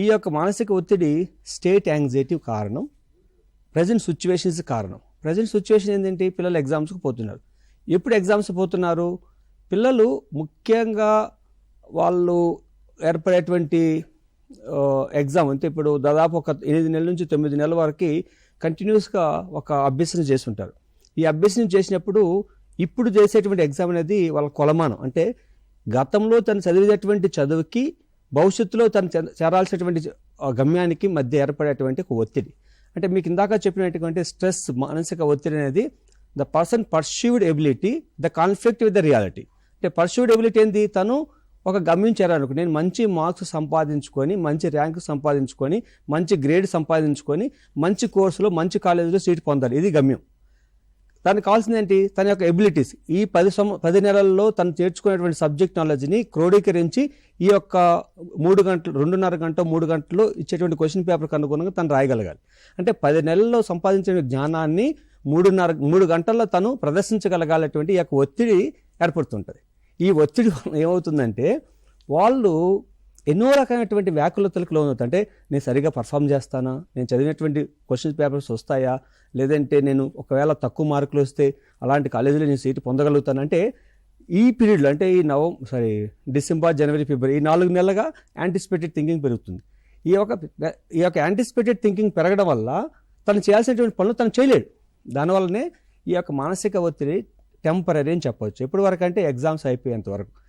ఈ యొక్క మానసిక ఒత్తిడి స్టేట్ యాంగ్జైటీ కారణం, ప్రజెంట్ సిచ్యువేషన్స్ కారణం. ప్రజెంట్ సిచ్యువేషన్ ఏంటంటే పిల్లలు ఎగ్జామ్స్కి పోతున్నారు. ఎప్పుడు ఎగ్జామ్స్ పోతున్నారు? పిల్లలు ముఖ్యంగా వాళ్ళు ఏర్పడేటువంటి ఎగ్జామ్ అంటే ఇప్పుడు దాదాపు ఒక 8 నెలల నుంచి 9 నెలల వరకు కంటిన్యూస్గా ఒక అభ్యసన చేస్తుంటారు. ఈ అభ్యసన చేసినప్పుడు ఇప్పుడు చేసేటువంటి ఎగ్జామ్ అనేది వాళ్ళ కొలమానం. అంటే గతంలో తను చదివేటువంటి చదువుకి భవిష్యత్తులో తను చేరాల్సినటువంటి గమ్యానికి మధ్య ఏర్పడేటువంటి ఒక ఒత్తిడి. అంటే మీకు ఇందాక చెప్పినటువంటి స్ట్రెస్, మానసిక ఒత్తిడి అనేది the person perceived ability, the conflict with the reality. అంటే పర్సీవ్డ్ ఎబిలిటీ ఏంది? తను ఒక గమ్యం చేరాలనుకో, నేను మంచి మార్క్స్ సంపాదించుకొని, మంచి ర్యాంకు సంపాదించుకొని, మంచి గ్రేడ్ సంపాదించుకొని, మంచి కోర్సులో మంచి కాలేజీలో సీట్ పొందాలి. ఇది గమ్యం. తనకు కావాల్సింది ఏంటి? తన యొక్క ఎబిలిటీస్. ఈ 10 నెలల్లో తను చేర్చుకునేటువంటి సబ్జెక్ట్ నాలెడ్జ్ని క్రోడీకరించి ఈ యొక్క 3 గంటలు, 2.5 గంట 3 గంటల్లో ఇచ్చేటువంటి క్వశ్చన్ పేపర్కి అనుగుణంగా తను రాయగలగాలి. అంటే 10 నెలల్లో సంపాదించిన జ్ఞానాన్ని 3 గంటల్లో తను ప్రదర్శించగలగాలటువంటి ఈ యొక్క ఒత్తిడి ఏర్పడుతుంటుంది. ఈ ఒత్తిడి ఏమవుతుందంటే వాళ్ళు ఎన్నో రకమైనటువంటి వ్యాకులతలకు లోనవుతాయి. అంటే నేను సరిగా పర్ఫామ్ చేస్తానా, నేను చదివినటువంటి క్వశ్చన్ పేపర్స్ వస్తాయా, లేదంటే నేను ఒకవేళ తక్కువ మార్కులు వస్తే అలాంటి కాలేజీలో నేను సీటు పొందగలుగుతాను. అంటే ఈ పీరియడ్లో, అంటే ఈ డిసెంబర్, జనవరి, ఫిబ్రవరి, ఈ 4 నెలలుగా యాంటిసిపేటెడ్ థింకింగ్ పెరుగుతుంది. ఈ యొక్క యాంటిసిపేటెడ్ థింకింగ్ పెరగడం వల్ల తను చేయాల్సినటువంటి పనులు తను చేయలేడు. దానివల్లనే ఈ యొక్క మానసిక ఒత్తిడి టెంపరీ అని చెప్పవచ్చు. ఎప్పటి వరకు అంటే ఎగ్జామ్స్ అయిపోయేంత వరకు.